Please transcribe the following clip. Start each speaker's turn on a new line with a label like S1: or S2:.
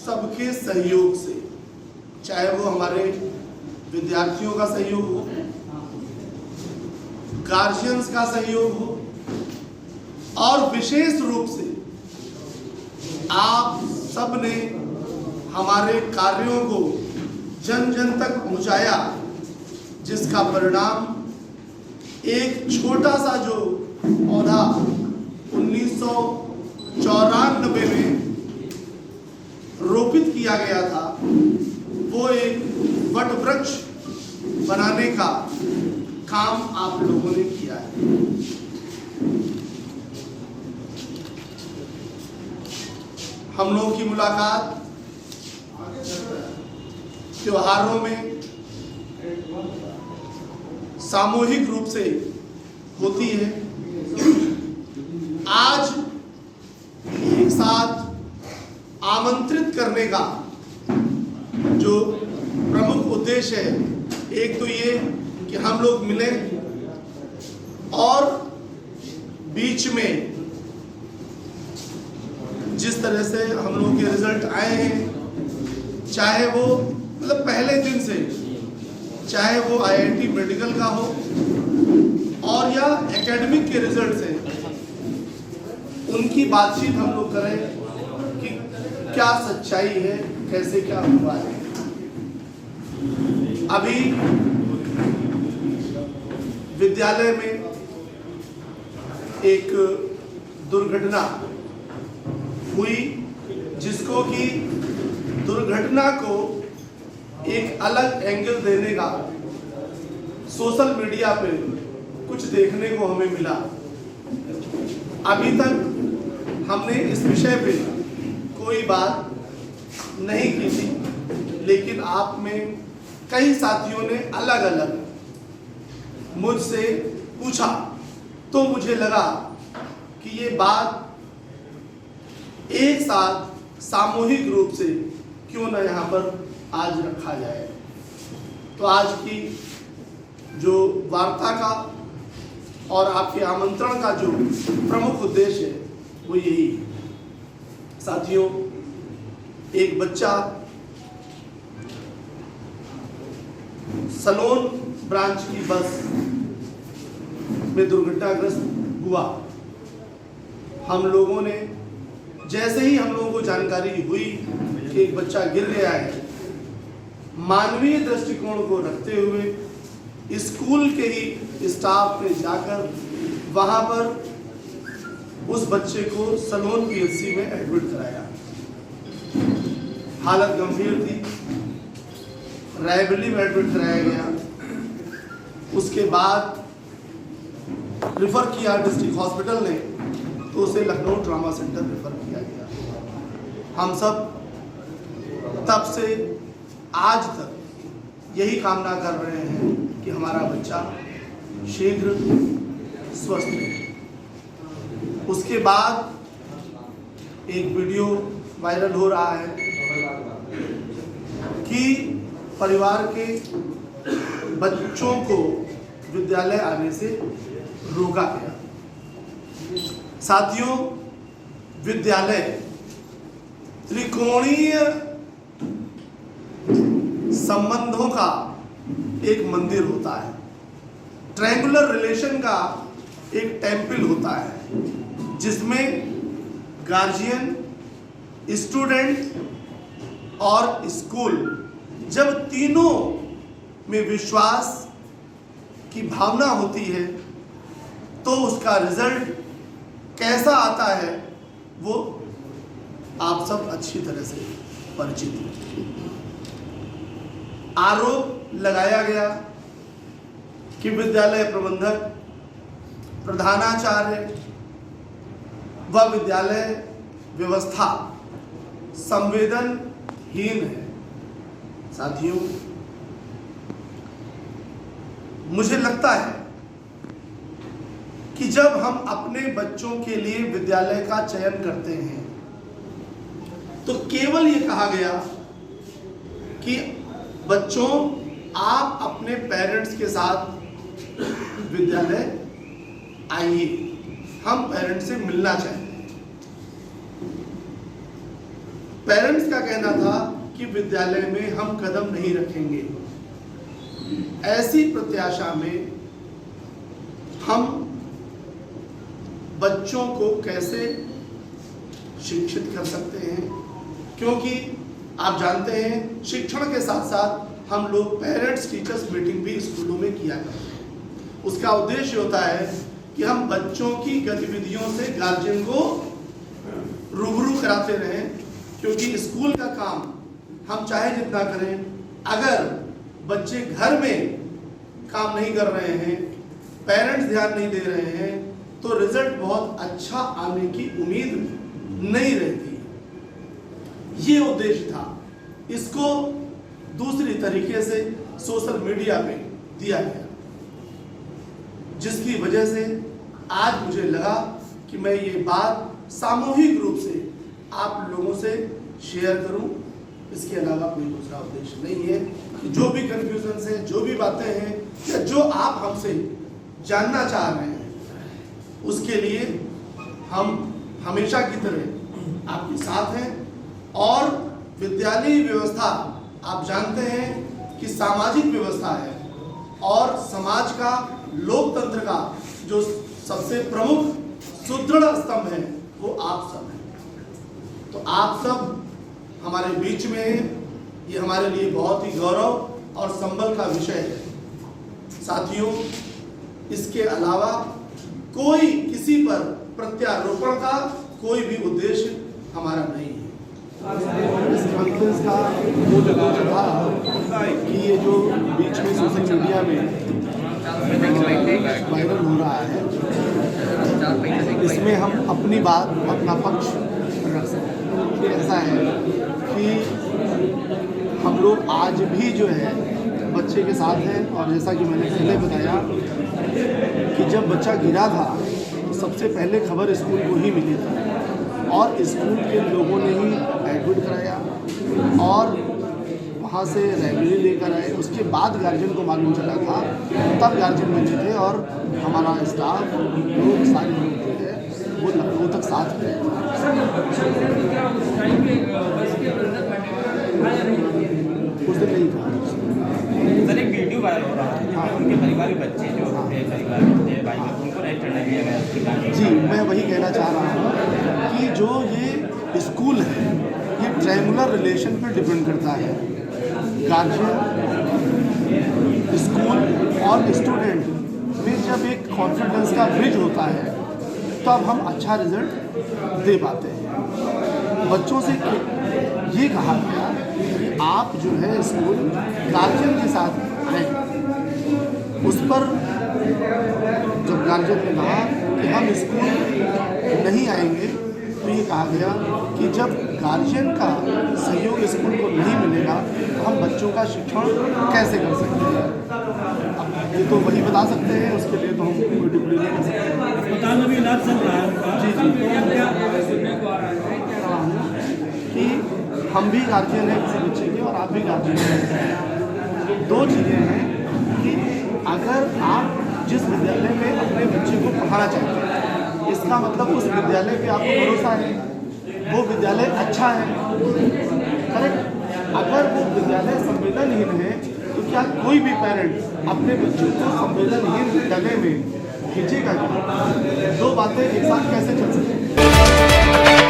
S1: सबके सहयोग से, चाहे वो हमारे विद्यार्थियों का सहयोग हो, गार्जियंस का सहयोग हो, और विशेष रूप से आप सब ने हमारे कार्यों को जन जन तक पहुंचाया, जिसका परिणाम एक छोटा सा जो पौधा 1994 में रोपित किया गया था, वो एक वट वृक्ष बनाने का काम आप लोगों ने किया है। हम लोगों की मुलाकात त्योहारों में सामूहिक रूप से होती है। आज एक साथ आमंत्रित करने का जो प्रमुख उद्देश्य है, एक तो ये कि हम लोग मिलें और बीच में जिस तरह से हम लोगों के रिजल्ट आए हैं, चाहे वो मतलब पहले दिन से, चाहे वो IIT मेडिकल का हो और या एकेडमिक के रिजल्ट से, उनकी बातचीत हम लोग करें कि क्या सच्चाई है, कैसे क्या हुआ है। अभी विद्यालय में एक दुर्घटना हुई, जिसको कि दुर्घटना को एक अलग एंगल देने का सोशल मीडिया पे कुछ देखने को हमें मिला। अभी तक हमने इस विषय पे कोई बात नहीं की थी, लेकिन आप में कई साथियों ने अलग अलग मुझसे पूछा, तो मुझे लगा कि ये बात एक साथ सामूहिक रूप से क्यों ना यहाँ पर आज रखा जाए। तो आज की जो वार्ता का और आपके आमंत्रण का जो प्रमुख उद्देश्य है, वो यही है। साथियों, एक बच्चा सलोन ब्रांच की बस में दुर्घटनाग्रस्त हुआ। हम लोगों ने जैसे ही हम लोगों को जानकारी हुई कि एक बच्चा गिर गया है, मानवीय दृष्टिकोण को रखते हुए स्कूल के ही स्टाफ ने जाकर वहां पर उस बच्चे को सलोन PHC में एडमिट कराया। हालत गंभीर थी, रायबरेली में एडमिट कराया गया। उसके बाद रिफर किया डिस्ट्रिक्ट हॉस्पिटल ने, तो उसे लखनऊ ट्रॉमा सेंटर रेफर किया गया। हम सब तब से आज तक यही कामना कर रहे हैं कि हमारा बच्चा शीघ्र स्वस्थ हो। उसके बाद एक वीडियो वायरल हो रहा है कि परिवार के बच्चों को विद्यालय आने से रोका गया। साथियों, विद्यालय त्रिकोणीय संबंधों का एक मंदिर होता है, ट्रायंगुलर रिलेशन का एक टेम्पल होता है, जिसमें गार्जियन, स्टूडेंट और स्कूल जब तीनों में विश्वास की भावना होती है, तो उसका रिजल्ट कैसा आता है वो आप सब अच्छी तरह से परिचित हैं। आरोप लगाया गया कि विद्यालय प्रबंधक, प्रधानाचार्य व विद्यालय व्यवस्था संवेदनहीन है। साथियों, मुझे लगता है कि जब हम अपने बच्चों के लिए विद्यालय का चयन करते हैं, तो केवल ये कहा गया कि बच्चों आप अपने पेरेंट्स के साथ विद्यालय आइए, हम पेरेंट्स से मिलना चाहते हैं। पेरेंट्स का कहना था कि विद्यालय में हम कदम नहीं रखेंगे। ऐसी प्रत्याशा में हम बच्चों को कैसे शिक्षित कर सकते हैं, क्योंकि आप जानते हैं शिक्षण के साथ साथ हम लोग पेरेंट्स टीचर्स मीटिंग भी स्कूलों में किया करते हैं। उसका उद्देश्य होता है कि हम बच्चों की गतिविधियों से गार्जियन को रूबरू कराते रहें, क्योंकि स्कूल का काम हम चाहे जितना करें, अगर बच्चे घर में काम नहीं कर रहे हैं, पेरेंट्स ध्यान नहीं दे रहे हैं, तो रिजल्ट बहुत अच्छा आने की उम्मीद नहीं रहती। ये उद्देश्य था। इसको दूसरी तरीके से सोशल मीडिया पे दिया गया, जिसकी वजह से आज मुझे लगा कि मैं ये बात सामूहिक रूप से आप लोगों से शेयर करूं। इसके अलावा कोई दूसरा उद्देश्य नहीं है कि जो भी कंफ्यूजन है, जो भी बातें हैं, या जो आप हमसे जानना चाह रहे हैं, उसके लिए हम हमेशा की तरह आपके साथ हैं। और विद्यालय व्यवस्था आप जानते हैं कि सामाजिक व्यवस्था है, और समाज का, लोकतंत्र का जो सबसे प्रमुख सुदृढ़ स्तंभ है वो आप सब हैं। तो आप सब हमारे बीच में हैं, ये हमारे लिए बहुत ही गौरव और संबल का विषय है। साथियों, इसके अलावा कोई किसी पर प्रत्यारोपण का कोई भी उद्देश्य हमारा नहीं है। इस कॉन्फ्रेंस का वो जो था कि ये जो बीच में सोशल मीडिया में वायरल हो रहा है, इसमें हम अपनी बात, अपना पक्ष रख सकते हैं। ऐसा है कि हम लोग आज भी जो है बच्चे के साथ हैं, और जैसा कि मैंने पहले बताया कि जब बच्चा गिरा था तो सबसे पहले खबर स्कूल को ही मिली थी, और स्कूल के लोगों ने ही एडमिट कराया और वहाँ से रेफरी लेकर आए। उसके बाद गार्जियन को मालूम चला था, तब गार्जियन मिले थे, और हमारा स्टाफ लोग, सारे लोग जो है वो लखनऊ तक साथ गए। उस दिन नहीं था
S2: सर, एक वीडियो वायरल हो रहा है। हाँ, उनके परिवार के बच्चे जो परिवार में भाई उनको नहीं चढ़ने दिया गया।
S1: जी, मैं वही कहना चाह रहा हूँ कि जो ये स्कूल है, ये ट्रायंगुलर रिलेशन पर डिपेंड करता है। गार्जियन, स्कूल और स्टूडेंट में जब एक कॉन्फिडेंस का ब्रिज होता है, तब हम अच्छा रिजल्ट दे पाते हैं। बच्चों से ये कहा गया कि आप जो है स्कूल गार्जियन के साथ आए। उस पर जब गार्जियन ने कहा कि हम स्कूल नहीं आएंगे, तो ये कहा गया कि जब गार्जियन का सहयोग स्कूल को नहीं मिलेगा तो हम बच्चों का शिक्षण कैसे कर सकते हैं। अब ये तो वही बता सकते हैं, उसके लिए तो हम कोई टिप्पणी नहीं कर सकते।
S3: अस्पताल में भी इलाज चल रहा है।
S1: जी कि हम भी गार्जियन हैं किसी बच्चे के, और आप भी गार्जियन हैं। दो चीज़ें हैं कि अगर आप जिस विद्यालय में अपने बच्चे को पढ़ाना चाहते हैं, इसका मतलब उस विद्यालय पे आपको भरोसा है, वो विद्यालय अच्छा है, करेक्ट। अगर वो विद्यालय संवेदनहीन है, तो क्या कोई भी पेरेंट अपने बच्चों को संवेदनहीन विद्यालय में भेजेगा? दो बातें एक साथ कैसे चल सकती हैं?